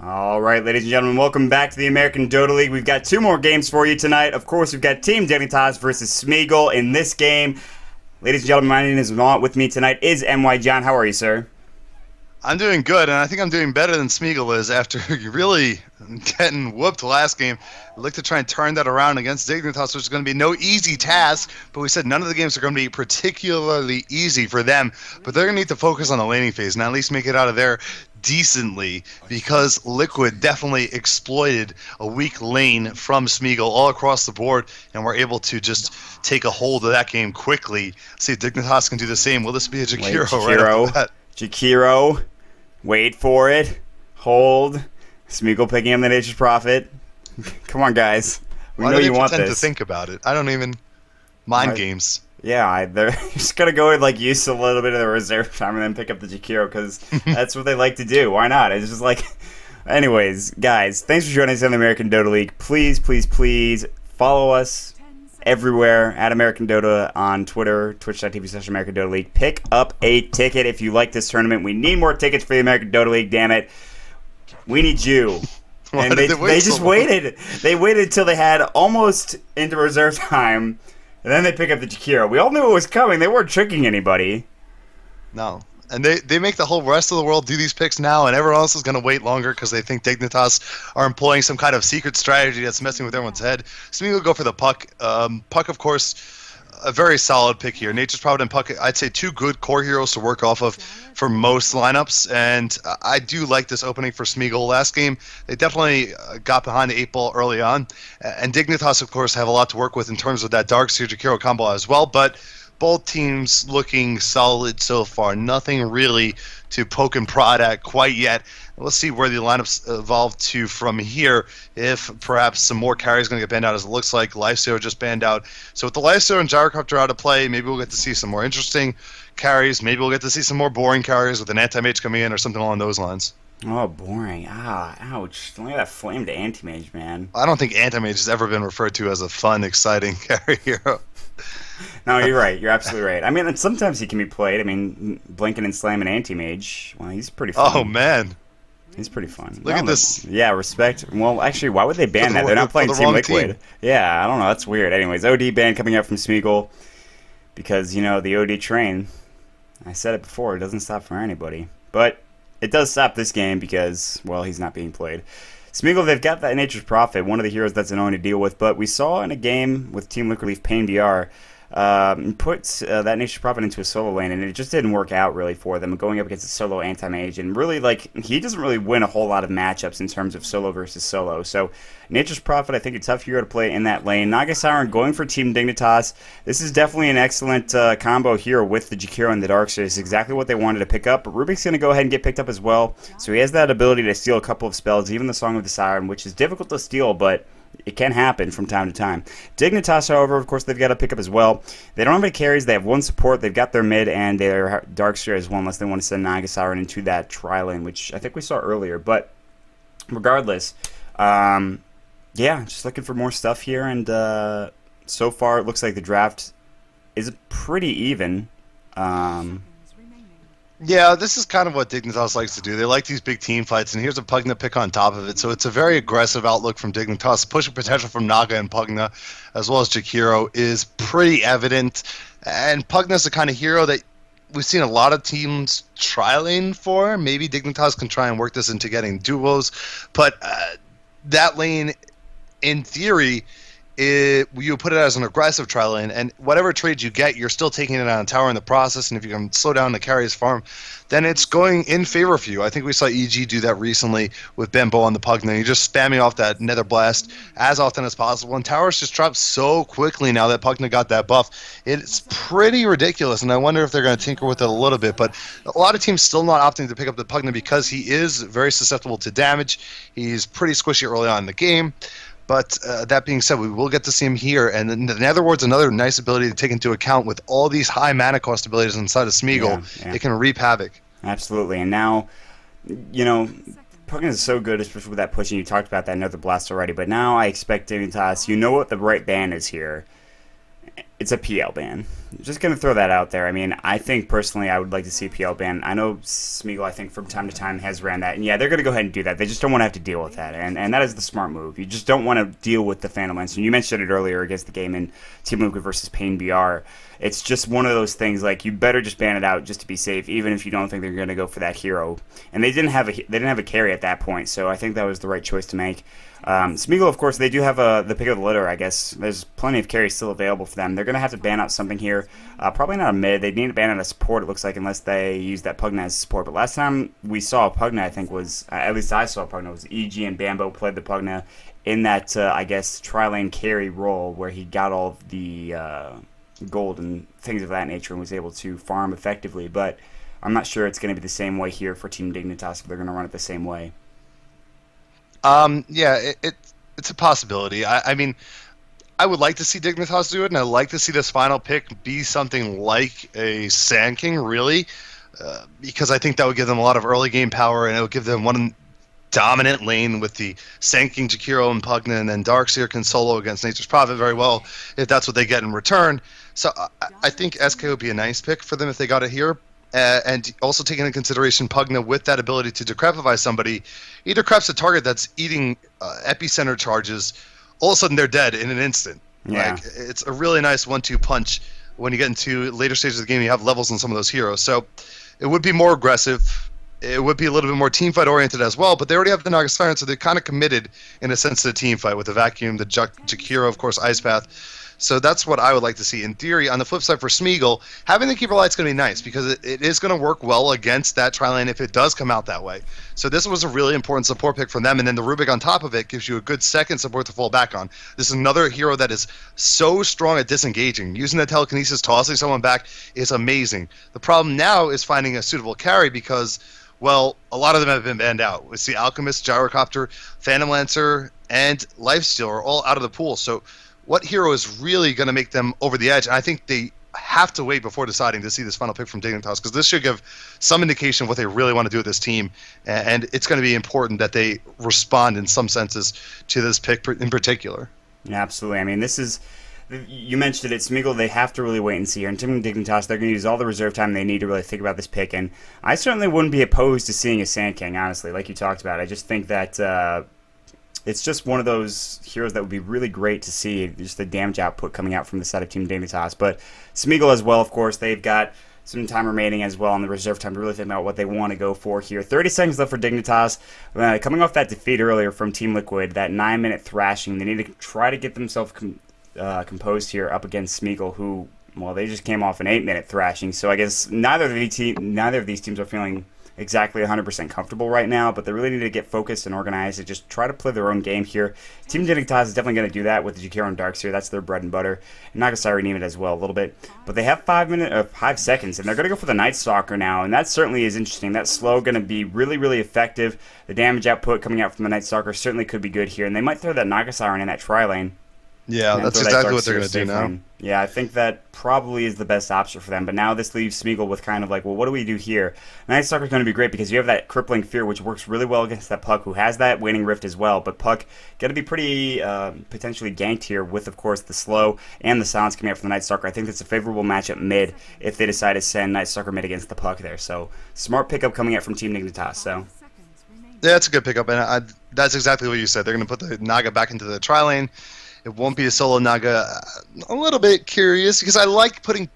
All right, ladies and gentlemen, welcome back to the American Dota League. We've got two more games for you tonight. Of course, we've got Team Dignitas versus Smeagol in this game. Ladies and gentlemen, my name is Mont. With me tonight is MY John. How are you, sir? I'm doing good, and I think I'm doing better than Smeagol is after really getting whooped last game. I look to try and turn that around against Dignitas, which is going to be no easy task, but we said none of the games are going to be particularly easy for them, but they're going to need to focus on the laning phase and at least make it out of there decently, because Liquid definitely exploited a weak lane from Smeagol all across the board, and we're able to just take a hold of that game quickly. See if Dignitas can do the same. Will this be a Jakiro right off the bat? Jakiro. Wait for it. Hold. Smeagol picking up the Nature's Prophet. Come on, guys. We know you want this. Why do they pretend to think about it? I don't even mind games. Yeah, they're just going to go and use a little bit of the reserve time and then pick up the Jakiro because that's what they like to do. Why not? It's just like... Anyways, guys, thanks for joining us on the American Dota League. Please, please, please follow us everywhere at American Dota on Twitter, twitch.tv/American Dota League. Pick up a ticket if you like this tournament. We need more tickets for the American Dota League, damn it. We need you. And they just waited. They waited until they had almost into reserve time, and then they pick up the Jakiro. We all knew it was coming. They weren't tricking anybody. No. And they make the whole rest of the world do these picks now, and everyone else is going to wait longer because they think Dignitas are employing some kind of secret strategy that's messing with everyone's head. Smeagol will go for the Puck. Puck, of course, a very solid pick here. Nature's Prophet and Puck, I'd say two good core heroes to work off of for most lineups, and I do like this opening for Smeagol. Last game, they definitely got behind the 8-ball early on, and Dignitas, of course, have a lot to work with in terms of that Darkseer Jakiro combo as well, but both teams looking solid so far. Nothing really to poke and prod at quite yet. Let's see where the lineups evolve to from here. If perhaps some more carries going to get banned out, as it looks like Lifesteal just banned out. So with the Lifesteal and Gyrocopter out of play, maybe we'll get to see some more interesting carries. Maybe we'll get to see some more boring carries with an anti-mage coming in or something along those lines. Oh, boring. Ouch. Look at that flamed anti-mage, man. I don't think anti-mage has ever been referred to as a fun, exciting carry hero. No, you're right. You're absolutely right. I mean, sometimes he can be played. I mean, blinking and slamming anti-mage. Well, he's pretty fun. Oh, man. He's pretty fun. Look at this. Yeah, respect. Well, actually, why would they ban that? They're not playing Team Liquid. Team. Yeah, I don't know. That's weird. Anyways, OD ban coming out from Smeagol because, the OD train, I said it before, it doesn't stop for anybody. But it does stop this game because, well, he's not being played. Smeagol, they've got that Nature's Prophet, one of the heroes that's annoying to deal with, but we saw in a game with Team Liquid Leaf Pain BR, puts that Nature's Prophet into a solo lane, and it just didn't work out really for them, going up against a solo anti-mage, and really, he doesn't really win a whole lot of matchups in terms of solo versus solo, so Nature's Prophet, I think, a tough hero to play in that lane. Naga Siren going for Team Dignitas. This is definitely an excellent combo here with the Jakiro and the Darkseer. It's exactly what they wanted to pick up, but Rubik's going to go ahead and get picked up as well, so he has that ability to steal a couple of spells, even the Song of the Siren, which is difficult to steal, but it can happen from time to time. Dignitas, however, of course, they've got to pick up as well. They don't have any carries. They have one support. They've got their mid, and their Darkseer has one, unless they want to send Naga Siren into that tri-lane, which I think we saw earlier. But regardless, yeah, just looking for more stuff here, and so far it looks like the draft is pretty even. Yeah, this is kind of what Dignitas likes to do. They like these big team fights, and here's a Pugna pick on top of it. So it's a very aggressive outlook from Dignitas. Pushing potential from Naga and Pugna, as well as Jakiro, is pretty evident. And Pugna's the kind of hero that we've seen a lot of teams trialing for. Maybe Dignitas can try and work this into getting duos. But that lane, in theory, you put it as an aggressive tri lane, and whatever trades you get, you're still taking it on a tower in the process, and if you can slow down the carry's farm, then it's going in favor for you. I think we saw EG do that recently with Bembo on the Pugna. You're just spamming off that Nether Blast as often as possible, and towers just drop so quickly now that Pugna got that buff. It's pretty ridiculous, and I wonder if they're going to tinker with it a little bit, but a lot of teams still not opting to pick up the Pugna because he is very susceptible to damage. He's pretty squishy early on in the game. But that being said, we will get to see him here. And the Netherward's another nice ability to take into account with all these high mana cost abilities inside of Smeagol. Yeah. It can reap havoc. Absolutely. And now, Pugna is so good, especially with that pushing. You talked about that Nether Blast already. But now I expect Dignitas, you know what the right ban is here. It's a PL ban. Just going to throw that out there. I mean, I think personally I would like to see a PL ban. I know Smeagol, I think, from time to time has ran that. And yeah, they're going to go ahead and do that. They just don't want to have to deal with that. And that is the smart move. You just don't want to deal with the Phantom Lance. And you mentioned it earlier against the game in Team Liquid versus Pain BR. It's just one of those things, like, you better just ban it out just to be safe, even if you don't think they're going to go for that hero. And they didn't have a carry at that point, so I think that was the right choice to make. Smeagol, of course, they do have the pick of the litter, I guess. There's plenty of carries still available for them. They're going to have to ban out something here. Probably not a mid. They need to ban out a support, it looks like, unless they use that Pugna as support. But last time we saw Pugna, I think, was, at least I saw Pugna, was EG and Bambo played the Pugna in that, I guess, tri-lane carry role where he got all of the gold and things of that nature and was able to farm effectively. But I'm not sure it's going to be the same way here for Team Dignitas if they're going to run it the same way. Yeah, it's a possibility. I mean, I would like to see Dignitas do it, and I'd like to see this final pick be something like a Sand King, really, because I think that would give them a lot of early game power, and it would give them one dominant lane with the Sand King, Jakiro, and Pugna, and then Darkseer can solo against Nature's Prophet very well if that's what they get in return. So I think SK would be a nice pick for them if they got it here. And also taking into consideration Pugna with that ability to decrepify somebody, he decreps a target that's eating epicenter charges. All of a sudden, they're dead in an instant. Yeah. Like, it's a really nice 1-2 punch when you get into later stages of the game. You have levels on some of those heroes, so it would be more aggressive. It would be a little bit more team fight oriented as well. But they already have the Naga Siren, so they're kind of committed in a sense to the team fight with the Vacuum, the Jakiro, of course, Ice Path. So that's what I would like to see. In theory, on the flip side for Smeagol, having the Keeper Light's going to be nice because it is going to work well against that tri-lane if it does come out that way. So this was a really important support pick from them, and then the Rubik on top of it gives you a good second support to fall back on. This is another hero that is so strong at disengaging. Using the telekinesis, tossing someone back is amazing. The problem now is finding a suitable carry because, well, a lot of them have been banned out. We see Alchemist, Gyrocopter, Phantom Lancer, and Lifesteal are all out of the pool. So what hero is really going to make them over the edge? And I think they have to wait before deciding to see this final pick from Dignitas, because this should give some indication of what they really want to do with this team. And it's going to be important that they respond in some senses to this pick in particular. Yeah, absolutely. I mean, this is, you mentioned it, Smeagol, they have to really wait and see here. And Team Dignitas, they're going to use all the reserve time they need to really think about this pick. And I certainly wouldn't be opposed to seeing a Sand King, honestly, like you talked about. I just think that it's just one of those heroes that would be really great to see, just the damage output coming out from the side of Team Dignitas. But Smeagol as well, of course, they've got some time remaining as well on the reserve time to really think about what they want to go for here. 30 seconds left for Dignitas. Coming off that defeat earlier from Team Liquid, that 9-minute thrashing, they need to try to get themselves composed here up against Smeagol, who, well, they just came off an 8-minute thrashing. So I guess neither of these teams are feeling exactly 100% comfortable right now, but they really need to get focused and organized and just try to play their own game here. Team Dignitas is definitely going to do that with the Jakiro and Darkseer. That's their bread and butter. And Naga Siren even as well a little bit. But they have 5 seconds, and they're going to go for the Night Stalker now, and that certainly is interesting. That slow going to be really, really effective. The damage output coming out from the Night Stalker certainly could be good here, and they might throw that Naga Siren in that tri-lane. Yeah, that's exactly what they're going to do now. Yeah, I think that probably is the best option for them. But now this leaves Smeagol with kind of like, well, what do we do here? Night Stalker's going to be great because you have that Crippling Fear, which works really well against that Puck, who has that Waning Rift as well. But Puck going to be pretty potentially ganked here with, of course, the slow and the silence coming out from the Night Stalker. I think that's a favorable matchup mid if they decide to send Night Stalker mid against the Puck there. So smart pickup coming out from Team Dignitas. So yeah, that's a good pickup, and that's exactly what you said. They're going to put the Naga back into the tri-lane. It won't be a solo Naga. A little bit curious because I like putting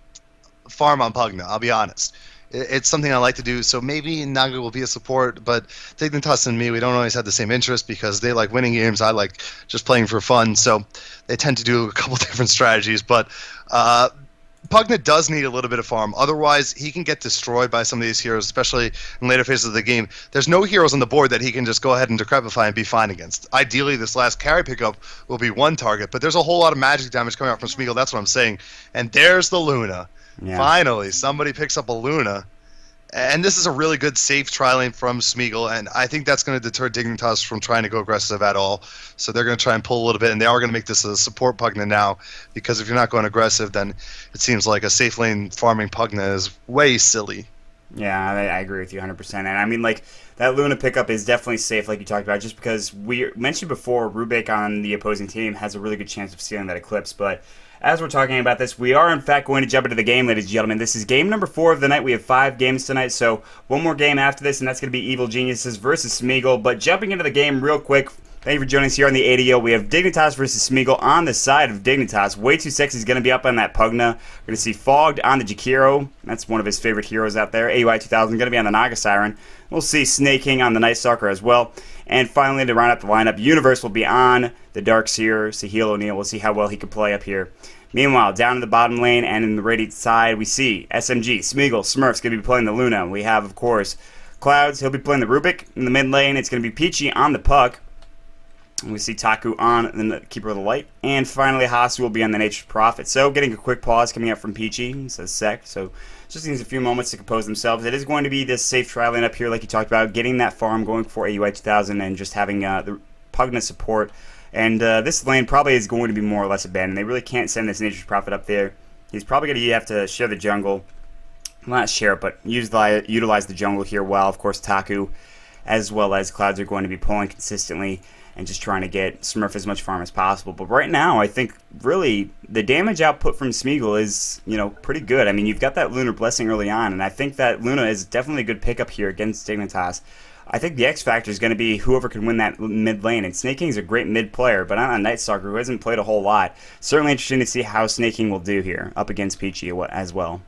farm on Pugna, I'll be honest. It's something I like to do, so maybe Naga will be a support, but Dignitas and me, we don't always have the same interest because they like winning games. I like just playing for fun, so they tend to do a couple different strategies, but Pugna does need a little bit of farm. Otherwise, he can get destroyed by some of these heroes, especially in later phases of the game. There's no heroes on the board that he can just go ahead and decrepify and be fine against. Ideally, this last carry pickup will be one target, but there's a whole lot of magic damage coming out from Smeagol. That's what I'm saying. And there's the Luna. Yeah. Finally, somebody picks up a Luna. And this is a really good safe tri-lane from Smeagol, and I think that's going to deter Dignitas from trying to go aggressive at all. So they're going to try and pull a little bit, and they are going to make this a support Pugna now, because if you're not going aggressive, then it seems like a safe lane farming Pugna is way silly. Yeah, I agree with you 100%. And I mean, like, that Luna pickup is definitely safe, like you talked about, just because we mentioned before, Rubik on the opposing team has a really good chance of stealing that Eclipse. But as we're talking about this, we are, in fact, going to jump into the game, ladies and gentlemen. This is game number 4 of the night. We have 5 games tonight, so one more game after this, and that's going to be Evil Geniuses versus Smeagol. But jumping into the game real quick, thank you for joining us here on the ADO. We have Dignitas versus Smeagol on the side of Dignitas. Way Too Sexy is going to be up on that Pugna. We're going to see Fogged on the Jakiro. That's one of his favorite heroes out there. AUI 2000 going to be on the Naga Siren. We'll see Snake King on the Night Stalker as well. And finally, to round up the lineup, Universe will be on the Dark Seer. Sahil O'Neal. We'll see how well he can play up here. Meanwhile, down in the bottom lane and in the Radiant side, we see SMG, Smeagol, Smurf's going to be playing the Luna. We have, of course, Clouds. He'll be playing the Rubik. In the mid lane, it's going to be Peachy on the Puck. And we see Taku on the Keeper of the Light. And finally, Hasu will be on the Nature's Prophet. So, getting a quick pause coming up from Peachy. He says sec. So, just needs a few moments to compose themselves. It is going to be this safe trial lane up here, like you talked about. Getting that farm going for AUI 2000 and just having the Pugna support. And this lane probably is going to be more or less abandoned. They really can't send this Nature's Prophet up there. He's probably going to have to share the jungle. Well, not share it, but utilize the jungle here while, of course, Taku as well as Clouds are going to be pulling consistently and just trying to get Smurf as much farm as possible. But right now, I think really the damage output from Smeagol is, pretty good. I mean, you've got that Lunar Blessing early on, and I think that Luna is definitely a good pickup here against Dignitas. I think the X factor is going to be whoever can win that mid lane, and Snake King's a great mid player, but on a Night Stalker who hasn't played a whole lot. Certainly interesting to see how Snake King will do here up against Peachy as well.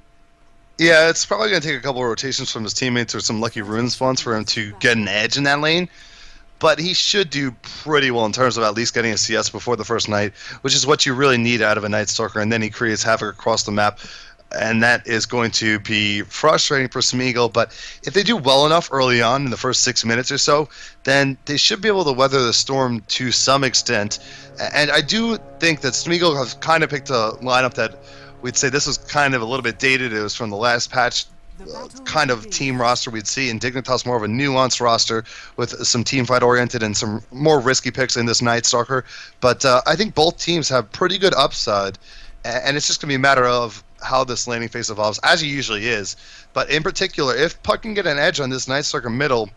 Yeah, it's probably going to take a couple of rotations from his teammates or some lucky rune spawns for him to get an edge in that lane. But he should do pretty well in terms of at least getting a CS before the first night, which is what you really need out of a Night Stalker. And then he creates havoc across the map. And that is going to be frustrating for Smeagol. But if they do well enough early on in the first 6 minutes or so, then they should be able to weather the storm to some extent. And I do think that Smeagol has kind of picked a lineup that we'd say this was kind of a little bit dated. It was from the last patch kind of team roster we'd see. And Dignitas more of a nuanced roster with some team fight oriented and some more risky picks in this Night Stalker. But I think both teams have pretty good upside. And it's just going to be a matter of how this landing phase evolves, as it usually is. But in particular, if Puck can get an edge on this Night Stalker middle,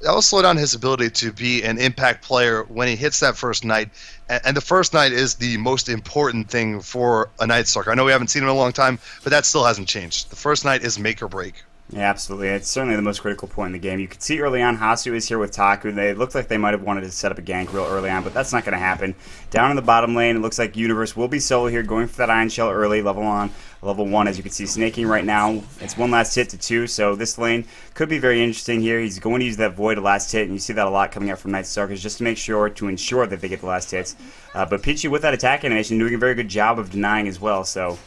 that will slow down his ability to be an impact player when he hits that first night. And the first night is the most important thing for a Night Stalker. I know we haven't seen him in a long time, but that still hasn't changed. The first night is make or break. Yeah, absolutely. It's certainly the most critical point in the game. You can see early on, Hasu is here with Taku. They looked like they might have wanted to set up a gank real early on, but that's not going to happen. Down in the bottom lane, it looks like Universe will be solo here, going for that Iron Shell early, level 1, as you can see. Snaking right now, it's one last hit to 2, so this lane could be very interesting here. He's going to use that Void last hit, and you see that a lot coming out from Night Stalkers, just to ensure that they get the last hits. But Peachy with that attack animation doing a very good job of denying as well, so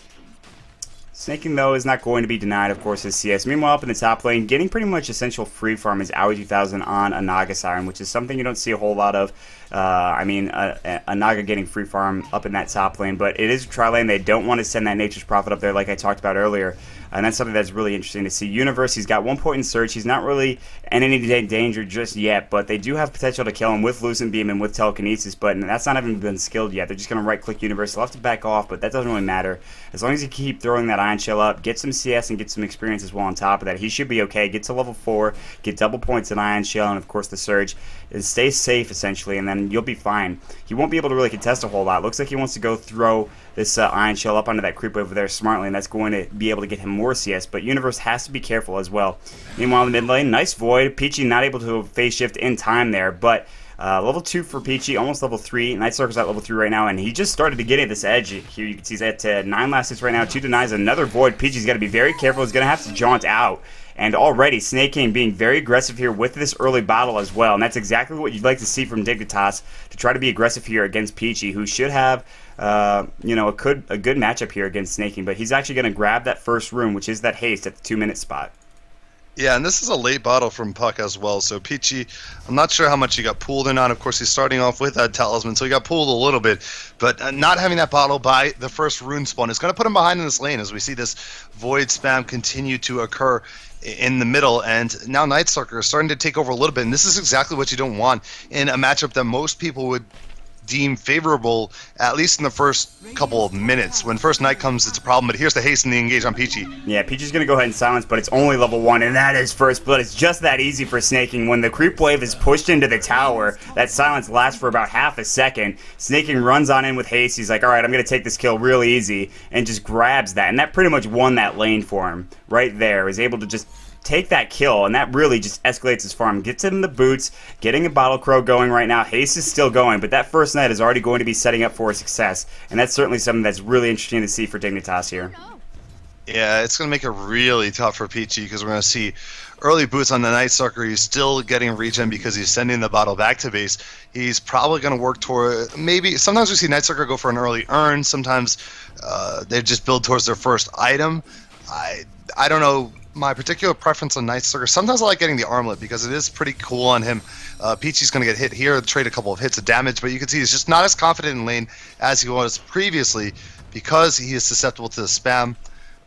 Snaking, though, is not going to be denied, of course, his CS. Meanwhile, up in the top lane, getting pretty much essential free farm is AUI 2000 on a Naga Siren, which is something you don't see a whole lot of. A Naga getting free farm up in that top lane, but it is a tri lane. They don't want to send that Nature's Prophet up there like I talked about earlier. And that's something that's really interesting to see. Universe, he's got 1 point in Surge. He's not really in any danger just yet, but they do have potential to kill him with Lucent Beam and with Telekinesis, but that's not even been skilled yet. They're just going to right-click Universe. They'll have to back off, but that doesn't really matter. As long as you keep throwing that Iron Shell up, get some CS and get some experience as well on top of that, he should be okay. Get to level 4, get double points in Iron Shell, and of course the Surge. And stay safe, essentially, and then you'll be fine. He won't be able to really contest a whole lot. Looks like he wants to go throw this Iron Shell up onto that creep over there smartly, and that's going to be able to get him more CS, but Universe has to be careful as well. Meanwhile, in the mid lane, nice Void. Peachy not able to phase shift in time there, but level 2 for Peachy, almost level 3. Night Stalker's at level 3 right now, and he just started to get at this edge here. You can see he's at 9 last hits right now, 2 denies, another Void. Peachy's got to be very careful. He's going to have to jaunt out. And already, Snake King being very aggressive here with this early battle as well. And that's exactly what you'd like to see from Dignitas, to try to be aggressive here against Peachy, who should have a good matchup here against Snake King. But he's actually going to grab that first rune, which is that haste at the 2-minute spot. Yeah, and this is a late bottle from Puck as well. So Peachy, I'm not sure how much he got pulled in on. Of course, he's starting off with that talisman, so he got pulled a little bit. But not having that bottle by the first rune spawn is going to put him behind in this lane as we see this Void spam continue to occur in the middle, and now Night Stalker is starting to take over a little bit, and this is exactly what you don't want in a matchup that most people would deem favorable, at least in the first couple of minutes. When first Knight comes, it's a problem, but here's the haste and the engage on Peachy. Yeah, Peachy's going to go ahead and silence, but it's only level 1, and that is first blood. It's just that easy for snaking. When the creep wave is pushed into the tower, that silence lasts for about half a second. Snaking runs on in with haste. He's like, all right, I'm going to take this kill real easy, and just grabs that, and that pretty much won that lane for him right there. Is able to just take that kill, and that really just escalates his farm. Gets him the boots, getting a Bottle Crow going right now. Haste is still going, but that first Knight is already going to be setting up for a success, and that's certainly something that's really interesting to see for Dignitas here. Yeah, it's going to make it really tough for Peachy because we're going to see early boots on the Night Stalker. He's still getting regen because he's sending the bottle back to base. He's probably going to work toward, maybe, sometimes we see Night Stalker go for an early earn. Sometimes they just build towards their first item. I don't know my particular preference on Night Stalker. Sometimes I like getting the armlet because it is pretty cool on him. Peachy's going to get hit here, trade a couple of hits of damage, but you can see he's just not as confident in lane as he was previously because he is susceptible to the spam.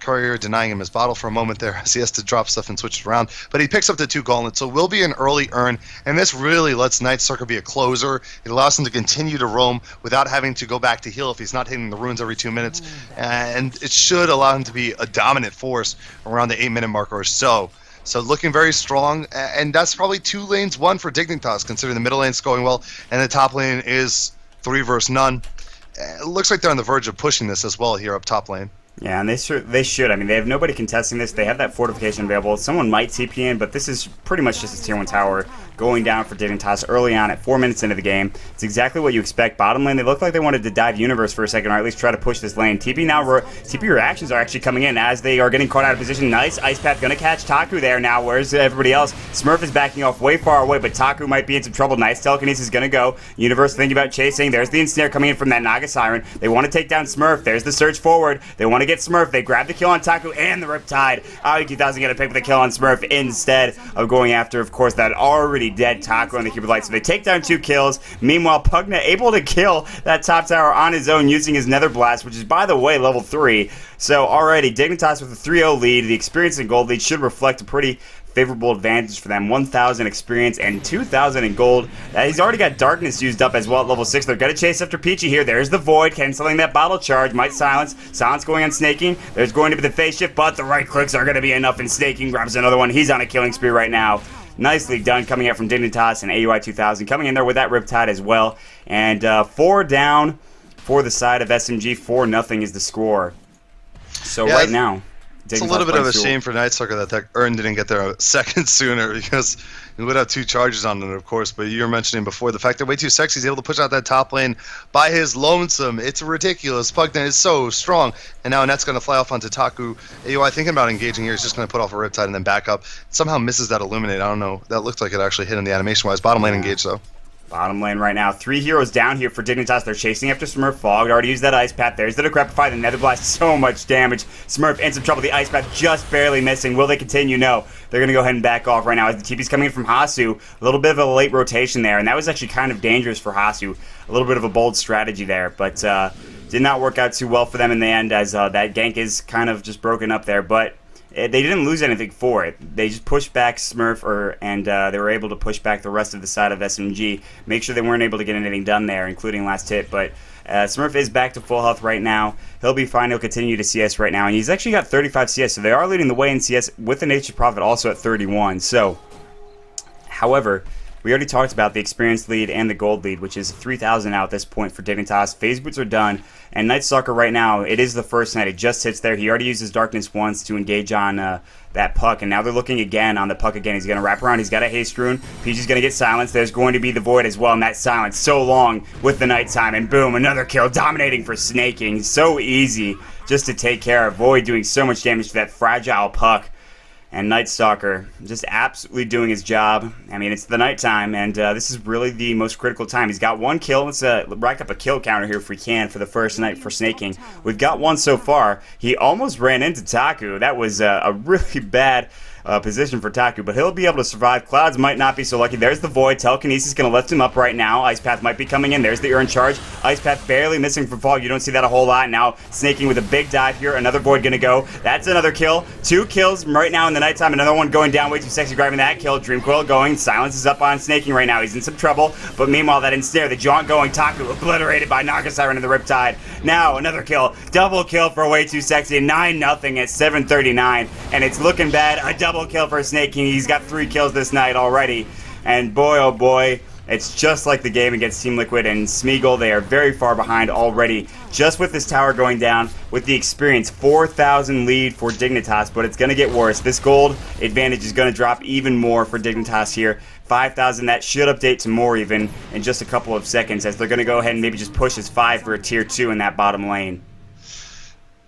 Courier denying him his bottle for a moment there as he has to drop stuff and switch it around. But he picks up the 2 gauntlets, so will be an early earn, and this really lets Night Stalker be a closer. It allows him to continue to roam without having to go back to heal if he's not hitting the runes every 2 minutes, and it should allow him to be a dominant force around the 8-minute mark or so. So looking very strong, and that's probably 2 lanes, 1 for Dignitas, considering the middle lane's going well, and the top lane is 3 versus none. It looks like they're on the verge of pushing this as well here up top lane. Yeah, and they should. I mean, they have nobody contesting this. They have that fortification available. Someone might TP in, but this is pretty much just a tier 1 tower going down for Dignitas early on at 4 minutes into the game. It's exactly what you expect. Bottom lane, they look like they wanted to dive Universe for a second, or at least try to push this lane. TP reactions are actually coming in as they are getting caught out of position. Nice. Ice Path going to catch Taku there now. Where's everybody else? Smurf is backing off way far away, but Taku might be in some trouble. Nice telekinesis is going to go. Universe thinking about chasing. There's the ensnare coming in from that Naga Siren. They want to take down Smurf. There's the surge forward. They want to get Smurf. They grab the kill on Taku and the Riptide. IQ1000 going to pick up the kill on Smurf instead of going after, of course, that already dead Taku on the Cupid Light. So they take down 2 kills. Meanwhile, Pugna able to kill that top tower on his own using his Nether Blast, which is, by the way, level 3. So already, Dignitas with a 3-0 lead. The experience and gold lead should reflect a pretty favorable advantage for them. 1,000 experience and 2,000 in gold. He's already got darkness used up as well at level 6. They're going to chase after Peachy here. There's the Void canceling that bottle charge. Might silence. Silence going on Snaking. There's going to be the phase shift, but the right clicks are going to be enough, and Snaking grabs another one. He's on a killing spree right now. Nicely done coming out from Dignitas and AUI 2000 coming in there with that Riptide as well. And 4 down for the side of SMG. 4-0 is the score. So yeah, right now, it's a little bit of a shame for Night Stalker that Urn didn't get there a second sooner because he would have 2 charges on it, of course. But you were mentioning before the fact that Way Too Sexy is able to push out that top lane by his lonesome. It's ridiculous. Pugna is so strong. And now Net's going to fly off onto Taku. AUI thinking about engaging here. He's just going to put off a Riptide and then back up. Somehow misses that Illuminate. I don't know. That looked like it actually hit him the animation-wise. Bottom lane engage, though. Bottom lane right now. 3 heroes down here for Dignitas. They're chasing after Smurf. Fog already used that Ice Path. There's the Decrepify. The Nether Blast. So much damage. Smurf in some trouble. The Ice Path just barely missing. Will they continue? No. They're going to go ahead and back off right now as the TP's coming in from Hasu. A little bit of a late rotation there, and that was actually kind of dangerous for Hasu. A little bit of a bold strategy there, but did not work out too well for them in the end as that gank is kind of just broken up there, but they didn't lose anything for it. They just pushed back Smurf, and they were able to push back the rest of the side of SMG, make sure they weren't able to get anything done there, including last hit. But Smurf is back to full health right now. He'll be fine. He'll continue to CS right now, and he's actually got 35 CS, so they are leading the way in CS with the Nature's Prophet also at 31. So, however, we already talked about the experience lead and the gold lead, which is 3,000 now at this point for Dignitas. Phase boots are done, and Night Stalker right now, it is the first night. It just hits there. He already uses darkness once to engage on that puck, and now they're looking again on the puck again. He's going to wrap around. He's got a haste rune. Peachy's going to get silenced. There's going to be the Void as well, and that silence so long with the nighttime, and boom, another kill, dominating for Snaking. So easy just to take care of. Void doing so much damage to that fragile puck. And Night Stalker just absolutely doing his job. I mean, it's the nighttime, and this is really the most critical time. He's got 1 kill. Let's rack up a kill counter here if we can for the first night for Snaking. We've got 1 so far. He almost ran into Taku. That was a really bad position for Taku, but he'll be able to survive. Clouds might not be so lucky. There's the Void. Telekinesis going to lift him up right now. Ice Path might be coming in. There's the Urn Charge. Ice Path barely missing from Fog. You don't see that a whole lot. Now Snaking with a big dive here. Another Void going to go. That's another kill. 2 kills right now in the nighttime. Another one going down. Way too sexy grabbing that kill. Dream Coil going. Silence is up on Snaking right now. He's in some trouble. But meanwhile, that ensnare, the jaunt going. Taku obliterated by Naga Siren in the Riptide. Now another kill. Double kill for Way Too Sexy. 9-0 at 7:39. And it's looking bad. A double kill for Snaking. He's got 3 kills this night already. And boy, oh boy, it's just like the game against Team Liquid and Smeagol. They are very far behind already. Just with this tower going down, with the experience, 4,000 lead for Dignitas, but it's going to get worse. This gold advantage is going to drop even more for Dignitas here. 5,000, that should update to more even in just a couple of seconds, as they're going to go ahead and maybe just push as 5 for a tier 2 in that bottom lane.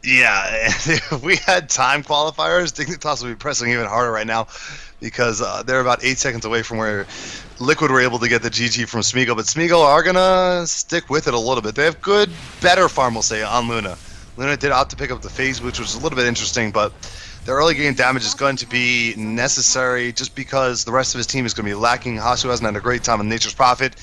Yeah, if we had time qualifiers, Dignitas would be pressing even harder right now because they're about 8 seconds away from where Liquid were able to get the GG from Smeagol. But Smeagol are going to stick with it a little bit. They have better farm, we'll say, on Luna. Luna did opt to pick up the phase, which was a little bit interesting, but the early game damage is going to be necessary just because the rest of his team is going to be lacking. Hasu hasn't had a great time on Nature's Prophet.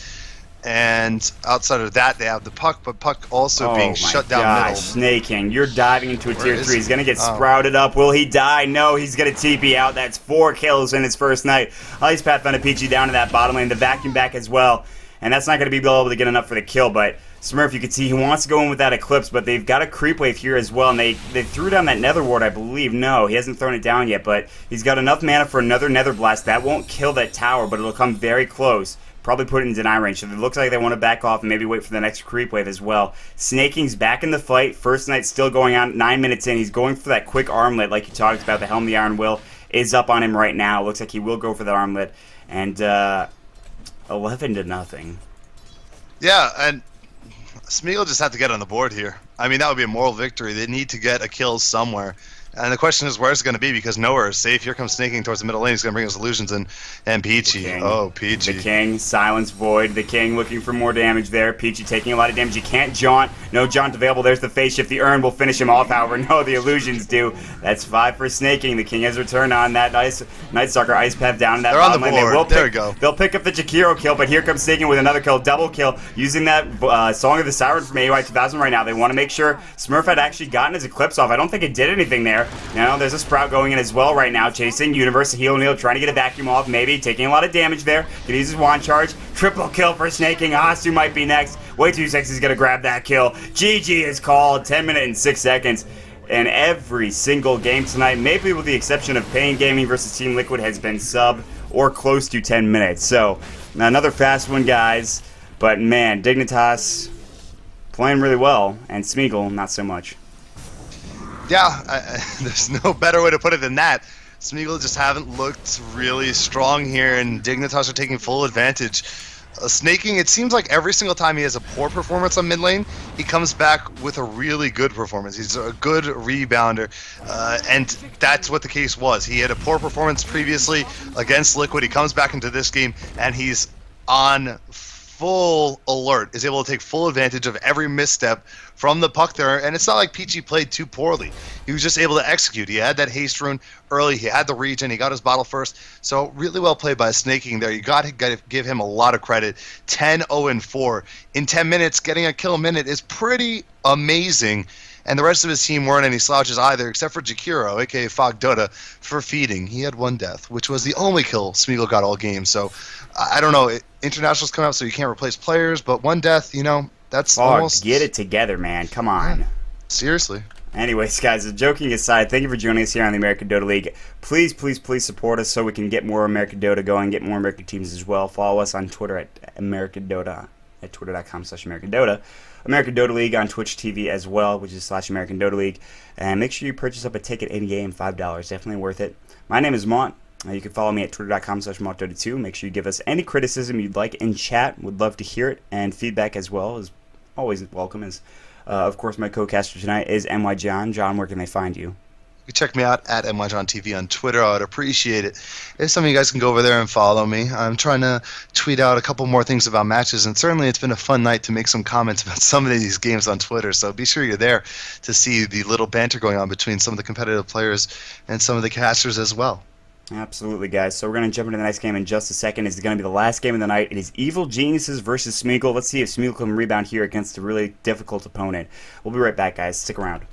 And outside of that, they have the Puck, but Puck also being shut down middle. Snaking, you're diving into a tier 3. He's going to get sprouted up. Will he die? No, he's going to TP out. That's 4 kills in his first night. Ice Path on a Peachy down to that bottom lane. The vacuum back as well. And that's not going to be able to get enough for the kill, but Smurf, you can see he wants to go in with that Eclipse, but they've got a creep wave here as well, and they threw down that Nether Ward, I believe. No, he hasn't thrown it down yet, but he's got enough mana for another Nether Blast. That won't kill that tower, but it'll come very close. Probably put it in deny range, so it looks like they want to back off and maybe wait for the next creep wave as well. Snaking's back in the fight. First night still going on, 9 minutes in. He's going for that quick armlet like you talked about. The Helm of the Iron Will is up on him right now. Looks like he will go for that armlet. And 11-0. Yeah, and Smeagol just had to get on the board here. I mean, that would be a moral victory. They need to get a kill somewhere. And the question is, where's it going to be? Because nowhere is safe. Here comes Snaking towards the middle lane. He's going to bring us Illusions and Peachy. Oh, Peachy. The King, Silence Void. The King looking for more damage there. Peachy taking a lot of damage. He can't jaunt. No jaunt available. There's the phase shift. The Urn will finish him off, however. No, the Illusions do. That's 5 for Snaking. The King has returned on that nice Night Stalker Ice Path down in that bottom lane. There we go. They'll pick up the Jakiro kill, but here comes Snaking with another kill. Double kill using that Song of the Siren from AY 2000 right now. They want to make sure Smurf had actually gotten his Eclipse off. I don't think it did anything there. Now there's a Sprout going in as well right now, chasing Universe, Heal Neil, trying to get a vacuum off, maybe taking a lot of damage there. Gonna use his wand charge. Triple kill for Snaking. Hasu might be next. Way Too Sexy is gonna grab that kill. GG is called. 10 minutes and 6 seconds. And every single game tonight, maybe with the exception of Pain Gaming versus Team Liquid, has been sub or close to 10 minutes. So another fast one, guys. But man, Dignitas playing really well, and Smeagol not so much. Yeah, there's no better way to put it than that. Smeagol just haven't looked really strong here, and Dignitas are taking full advantage. Snaking, it seems like every single time he has a poor performance on mid lane, he comes back with a really good performance. He's a good rebounder, and that's what the case was. He had a poor performance previously against Liquid. He comes back into this game, and he's on full alert, is able to take full advantage of every misstep from the Puck there, and it's not like Peachy played too poorly. He was just able to execute. He had that haste rune early, he had the regen, he got his bottle first, so really well played by Snaking there. You got to give him a lot of credit. 10-0-4. In 10 minutes, getting a kill a minute is pretty amazing, and the rest of his team weren't any slouches either, except for Jakiro, aka Fog Dota, for feeding. He had 1 death, which was the only kill Smeagol got all game, so I don't know. Internationals come out, so you can't replace players, but 1 death, you know, that's Fog, almost... get it together, man. Come on. Yeah, seriously. Anyways, guys, joking aside, thank you for joining us here on the American Dota League. Please, please, please support us so we can get more American Dota going, get more American teams as well. Follow us on Twitter at American Dota, at twitter.com/American Dota. American Dota League on Twitch TV as well, which is /American Dota League. And make sure you purchase up a ticket any game, $5. Definitely worth it. My name is Mont. You can follow me at twitter.com/MontDota2. Make sure you give us any criticism you'd like in chat. Would love to hear it. And feedback as well is always welcome. Of course, my co-caster tonight is NY John. John, where can they find you? You can check me out at NYJohnTV on Twitter. I would appreciate it if some of you guys can go over there and follow me. I'm trying to tweet out a couple more things about matches, and certainly it's been a fun night to make some comments about some of these games on Twitter, so be sure you're there to see the little banter going on between some of the competitive players and some of the casters as well. Absolutely, guys. So we're going to jump into the next game in just a second. It's going to be the last game of the night. It is Evil Geniuses versus Smeagol. Let's see if Smeagol can rebound here against a really difficult opponent. We'll be right back, guys. Stick around.